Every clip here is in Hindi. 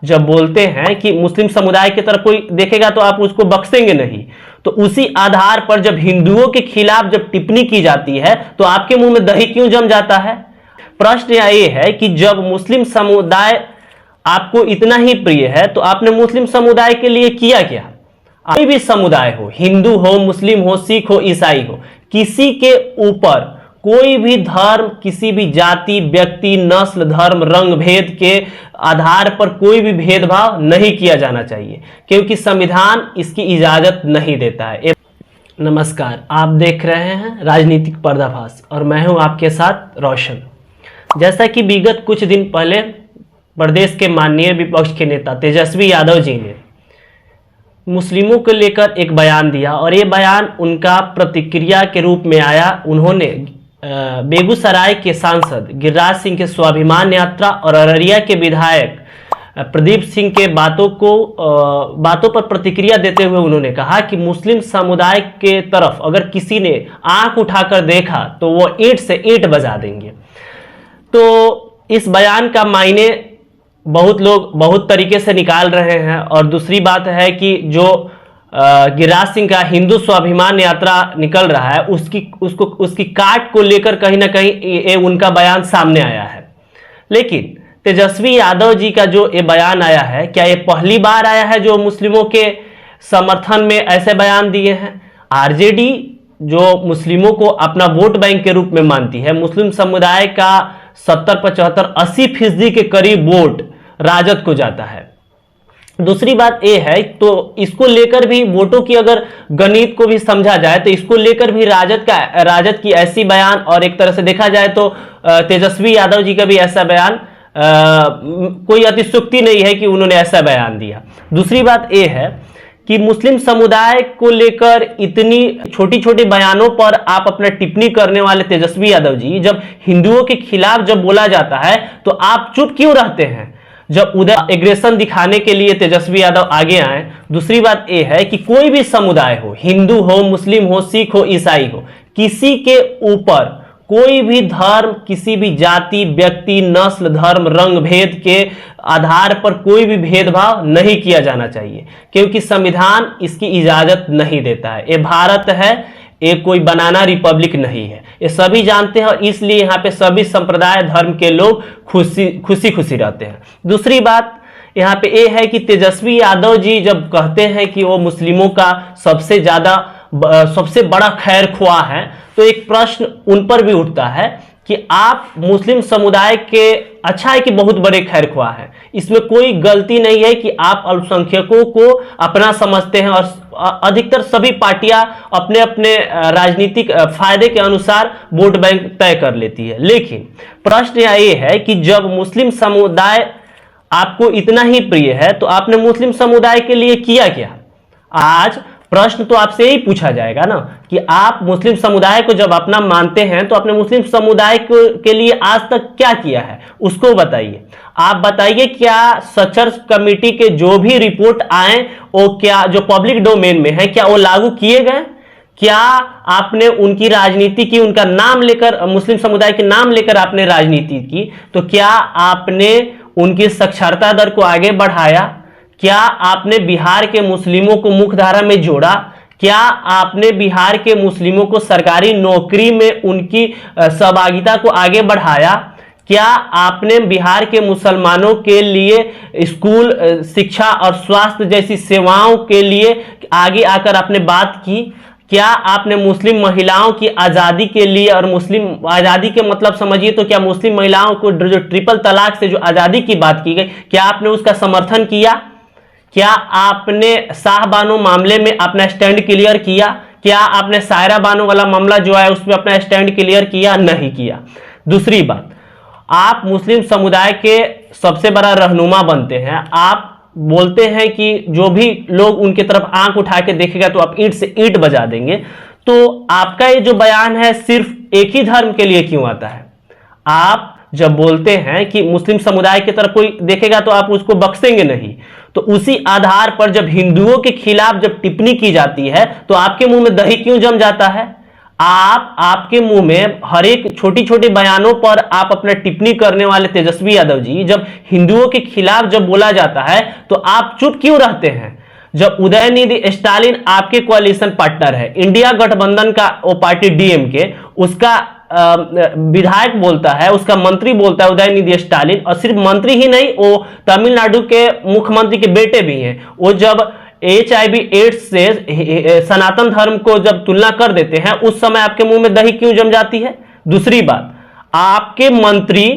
जब बोलते हैं कि मुस्लिम समुदाय की तरफ कोई देखेगा तो आप उसको बख्शेंगे नहीं, तो उसी आधार पर जब हिंदुओं के खिलाफ जब टिप्पणी की जाती है तो आपके मुंह में दही क्यों जम जाता है? प्रश्न ये है कि जब मुस्लिम समुदाय आपको इतना ही प्रिय है तो आपने मुस्लिम समुदाय के लिए किया क्या? कोई भी समुदाय हो, हिंदू हो, मुस्लिम हो, सिख हो, ईसाई हो, किसी के ऊपर कोई भी धर्म, किसी भी जाति, व्यक्ति, नस्ल, धर्म, रंग भेद के आधार पर कोई भी भेदभाव नहीं किया जाना चाहिए, क्योंकि संविधान इसकी इजाजत नहीं देता है। नमस्कार, आप देख रहे हैं राजनीतिक पर्दाफाश और मैं हूं आपके साथ रोशन। जैसा कि विगत कुछ दिन पहले प्रदेश के माननीय विपक्ष के नेता तेजस्वी यादव जी ने मुस्लिमों को लेकर एक बयान दिया और ये बयान उनका प्रतिक्रिया के रूप में आया। उन्होंने बेगूसराय के सांसद गिरिराज सिंह के स्वाभिमान यात्रा और अररिया के विधायक प्रदीप सिंह के बातों पर प्रतिक्रिया देते हुए उन्होंने कहा कि मुस्लिम समुदाय के तरफ अगर किसी ने आंख उठाकर देखा तो वो ईंट से ईंट बजा देंगे। तो इस बयान का मायने बहुत लोग बहुत तरीके से निकाल रहे हैं। और दूसरी बात है कि जो गिरिराज सिंह का हिंदू स्वाभिमान यात्रा निकल रहा है उसकी काट को लेकर कहीं ना कहीं ये उनका बयान सामने आया है। लेकिन तेजस्वी यादव जी का जो ये बयान आया है, क्या ये पहली बार आया है जो मुस्लिमों के समर्थन में ऐसे बयान दिए हैं? आरजेडी जो मुस्लिमों को अपना वोट बैंक के रूप में मानती है, मुस्लिम समुदाय का 70, 75, 80% के करीब वोट राजद को जाता है। दूसरी बात यह है, तो इसको लेकर भी वोटों की अगर गणित को भी समझा जाए तो इसको लेकर भी राजद की ऐसी बयान, और एक तरह से देखा जाए तो तेजस्वी यादव जी का भी ऐसा बयान, कोई अतिशयोक्ति नहीं है कि उन्होंने ऐसा बयान दिया। दूसरी बात यह है कि मुस्लिम समुदाय को लेकर इतनी छोटी छोटी बयानों पर आप अपना टिप्पणी करने वाले तेजस्वी यादव जी, जब हिंदुओं के खिलाफ जब बोला जाता है तो आप चुप क्यों रहते हैं? जब उधर एग्रेशन दिखाने के लिए तेजस्वी यादव आगे आए। दूसरी बात यह है कि कोई भी समुदाय हो, हिंदू हो, मुस्लिम हो, सिख हो, ईसाई हो, किसी के ऊपर कोई भी धर्म, किसी भी जाति, व्यक्ति, नस्ल, धर्म, रंग भेद के आधार पर कोई भी भेदभाव नहीं किया जाना चाहिए, क्योंकि संविधान इसकी इजाजत नहीं देता है। ये भारत है, ये कोई बनाना रिपब्लिक नहीं है, ये सभी जानते हैं और इसलिए यहाँ पे सभी संप्रदाय धर्म के लोग खुशी रहते हैं। दूसरी बात यहाँ पे ये है कि तेजस्वी यादव जी जब कहते हैं कि वो मुस्लिमों का सबसे बड़ा खैर ख्वाह है, तो एक प्रश्न उन पर भी उठता है कि आप मुस्लिम समुदाय के, अच्छा है कि बहुत बड़े खैर ख्वाह हैं, इसमें कोई गलती नहीं है कि आप अल्पसंख्यकों को अपना समझते हैं और अधिकतर सभी पार्टियां अपने अपने राजनीतिक फायदे के अनुसार वोट बैंक तय कर लेती है। लेकिन प्रश्न ये है कि जब मुस्लिम समुदाय आपको इतना ही प्रिय है तो आपने मुस्लिम समुदाय के लिए किया क्या? आज प्रश्न तो आपसे यही पूछा जाएगा ना कि आप मुस्लिम समुदाय को जब अपना मानते हैं तो आपने मुस्लिम समुदाय के लिए आज तक क्या किया है, उसको बताइए। आप बताइए, क्या सचर्स कमेटी के जो भी रिपोर्ट आए वो क्या जो पब्लिक डोमेन में है, क्या वो लागू किए गए? क्या आपने उनकी राजनीति की, उनका नाम लेकर, मुस्लिम समुदाय के नाम लेकर आपने राजनीति की? तो क्या आपने उनकी साक्षरता दर को आगे बढ़ाया? क्या आपने बिहार के मुस्लिमों को मुख्यधारा में जोड़ा? क्या आपने बिहार के मुस्लिमों को सरकारी नौकरी में उनकी सहभागिता को आगे बढ़ाया? क्या आपने बिहार के मुसलमानों के लिए स्कूल, शिक्षा और स्वास्थ्य जैसी सेवाओं के लिए आगे आकर आपने बात की? क्या आपने मुस्लिम महिलाओं की आज़ादी के लिए, और मुस्लिम आज़ादी के मतलब समझिए तो क्या मुस्लिम महिलाओं को जो ट्रिपल तलाक से जो आज़ादी की बात की गई, क्या आपने उसका समर्थन किया? क्या आपने शाह बानो मामले में अपना स्टैंड क्लियर किया? क्या आपने सायरा बानो वाला मामला जो है उसमें अपना स्टैंड क्लियर किया? नहीं किया। दूसरी बात, आप मुस्लिम समुदाय के सबसे बड़ा रहनुमा बनते हैं, आप बोलते हैं कि जो भी लोग उनकी तरफ आंख उठा के देखेगा तो आप ईंट से ईंट बजा देंगे। तो आपका ये जो बयान है सिर्फ एक ही धर्म के लिए क्यों आता है? आप जब बोलते हैं कि मुस्लिम समुदाय की तरफ कोई देखेगा तो आप उसको बख्शेंगे नहीं, तो उसी आधार पर जब हिंदुओं के खिलाफ जब टिप्पणी की जाती है तो आपके मुंह में दही क्यों जम जाता है? आपके मुंह में हर एक छोटी छोटी बयानों पर आप अपना टिप्पणी करने वाले तेजस्वी यादव जी, जब हिंदुओं के खिलाफ जब बोला जाता है तो आप चुप क्यों रहते हैं? जब उदयनिधि स्टालिन आपके कोalition पार्टनर है, इंडिया गठबंधन का वो पार्टी डीएमके, उसका विधायक बोलता है, उसका मंत्री बोलता है उदयनिधि स्टालिन, और सिर्फ मंत्री ही नहीं, वो तमिलनाडु के मुख्यमंत्री के बेटे भी हैं। वो जब HIV एड्स से सनातन धर्म को जब तुलना कर देते हैं, उस समय आपके मुंह में दही क्यों जम जाती है? दूसरी बात, आपके मंत्री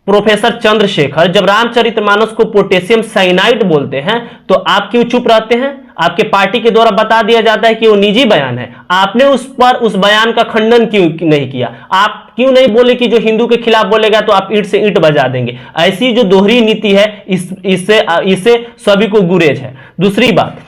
प्रोफेसर चंद्रशेखर जब रामचरितमानस को पोटेशियम साइनाइड बोलते हैं तो आप क्यों चुप रहते हैं? आपके पार्टी के द्वारा बता दिया जाता है कि वो निजी बयान है, आपने उस बयान का खंडन क्यों नहीं किया? आप क्यों नहीं बोले कि जो हिंदू के खिलाफ बोलेगा तो आप ईंट से ईंट बजा देंगे? ऐसी जो दोहरी नीति है, इससे सभी को गुरेज है। दूसरी बात,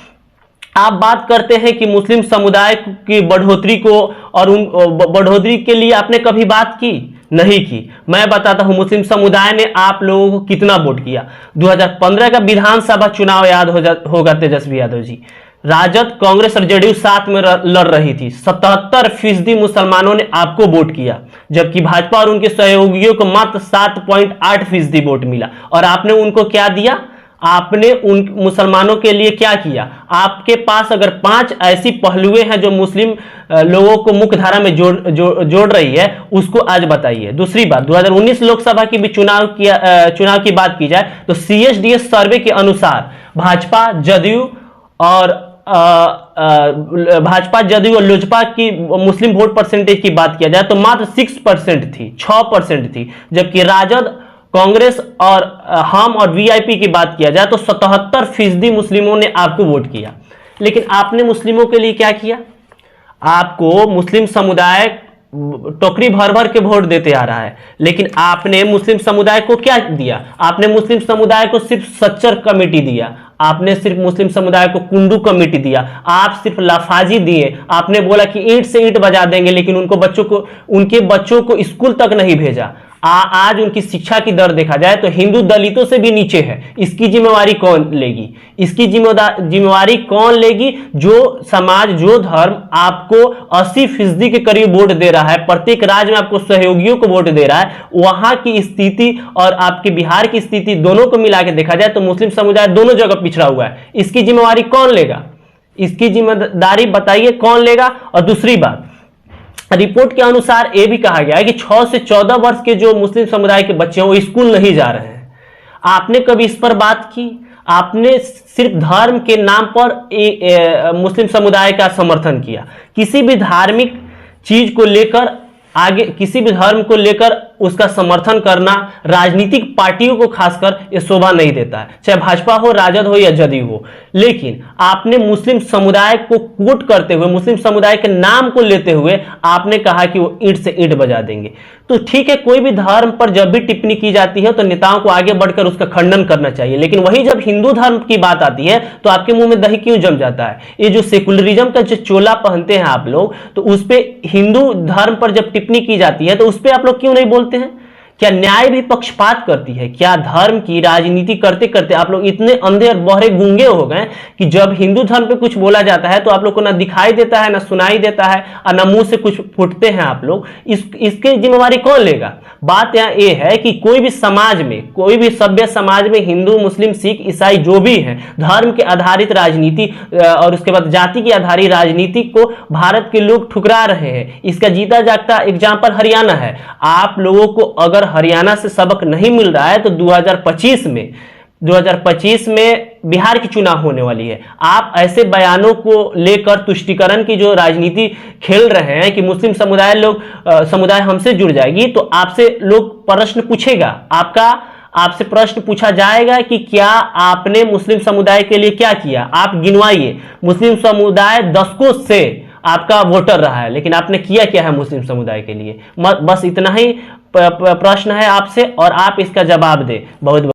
आप बात करते हैं कि मुस्लिम समुदाय की बढ़ोतरी को, और उन बढ़ोतरी के लिए आपने कभी बात की? नहीं की। मैं बताता हूं मुस्लिम समुदाय ने आप लोगों को कितना वोट किया। 2015 का विधानसभा चुनाव याद होगा तेजस्वी यादव जी, राजद, कांग्रेस और जेडीयू साथ में लड़ रही थी। 77% मुसलमानों ने आपको वोट किया, जबकि भाजपा और उनके सहयोगियों को मात्र 7.8% वोट मिला। और आपने उनको क्या दिया? आपने उन मुसलमानों के लिए क्या किया? आपके पास अगर 5 ऐसी पहलुएं हैं जो मुस्लिम लोगों को मुख्य धारा में जोड़ रही है, उसको आज बताइए। दूसरी बात, 2019 लोकसभा की भी चुनाव की बात की जाए तो CSDS सर्वे के अनुसार भाजपा, जदयू और लोजपा की मुस्लिम वोट परसेंटेज की बात किया जाए तो मात्र 6% थी, जबकि राजद, कांग्रेस और हम और वीआईपी की बात किया जाए तो 77% मुस्लिमों ने आपको वोट किया। लेकिन आपने मुस्लिमों के लिए क्या किया? आपको मुस्लिम समुदाय टोकरी भर भर के वोट देते आ रहा है, लेकिन आपने मुस्लिम समुदाय को क्या दिया? आपने मुस्लिम समुदाय को सिर्फ सच्चर कमेटी दिया, आपने सिर्फ मुस्लिम समुदाय को कुंडू कमेटी दिया, आप सिर्फ लाफाजी दिए। आपने बोला कि ईंट से ईंट बजा देंगे, लेकिन उनके बच्चों को स्कूल तक नहीं भेजा। आज उनकी शिक्षा की दर देखा जाए तो हिंदू दलितों से भी नीचे है। इसकी जिम्मेवारी कौन लेगी? इसकी जिम्मेवारी कौन लेगी? जो समाज, जो धर्म आपको 80% के करीब वोट दे रहा है, प्रत्येक राज्य में आपको सहयोगियों को वोट दे रहा है, वहां की स्थिति और आपके बिहार की स्थिति दोनों को मिला के देखा जाए तो मुस्लिम समुदाय दोनों जगह पिछड़ा हुआ है। इसकी जिम्मेवारी कौन लेगा? इसकी जिम्मेदारी बताइए कौन लेगा? और दूसरी बात, रिपोर्ट के अनुसार यह भी कहा गया है कि 6 से 14 वर्ष के जो मुस्लिम समुदाय के बच्चे हैं वो स्कूल नहीं जा रहे हैं। आपने कभी इस पर बात की? आपने सिर्फ धर्म के नाम पर मुस्लिम समुदाय का समर्थन किया। किसी भी धार्मिक चीज को लेकर आगे, किसी भी धर्म को लेकर उसका समर्थन करना राजनीतिक पार्टियों को खासकर यह शोभा नहीं देता है, चाहे भाजपा हो, राजद हो या जदयू हो। लेकिन आपने मुस्लिम समुदाय को कोट करते हुए, मुस्लिम समुदाय के नाम को लेते हुए आपने कहा कि वो ईंट से ईंट बजा देंगे। तो ठीक है, कोई भी धर्म पर जब भी टिप्पणी की जाती है तो नेताओं को आगे बढ़कर उसका खंडन करना चाहिए, लेकिन वही जब हिंदू धर्म की बात आती है तो आपके मुंह में दही क्यों जम जाता है? ये जो सेकुलरिज्म का जो चोला पहनते हैं आप लोग, तो उस पर हिंदू धर्म पर जब टिप्पणी की जाती है तो उस पर आप लोग क्यों नहीं बोलते हैं? क्या न्याय भी पक्षपात करती है? क्या धर्म की राजनीति करते करते आप लोग इतने अंधे और बहरे गूंगे हो गए कि जब हिंदू धर्म पे कुछ बोला जाता है तो आप लोग को ना दिखाई देता है, ना सुनाई देता है, और ना मुंह से कुछ फूटते हैं आप लोग? इसकी जिम्मेवारी कौन लेगा? बात यहाँ ये है कि कोई भी समाज में, कोई भी सभ्य समाज में हिंदू, मुस्लिम, सिख, ईसाई जो भी है, धर्म के आधारित राजनीति और उसके बाद जाति की आधारित राजनीति को भारत के लोग ठुकरा रहे हैं। इसका जीता जागता एग्जाम्पल हरियाणा है। आप लोगों को अगर हरियाणा से सबक नहीं मिल रहा है तो 2025 में बिहार की चुनाव होने वाली है। आप ऐसे बयानों को लेकर तुष्टीकरण की जो राजनीति खेल रहे हैं कि मुस्लिम समुदाय हमसे जुड़ जाएगी, तो आपसे लोग प्रश्न पूछेगा, आपसे प्रश्न पूछा जाएगा कि क्या आपने मुस्लिम समुदाय के लिए क्या किया? आप गिनवाइए। मुस्लिम समुदाय दशकों से आपका वोटर रहा है, लेकिन आपने किया क्या है मुस्लिम समुदाय के लिए? बस इतना ही प्रश्न है आपसे और आप इसका जवाब दें। बहुत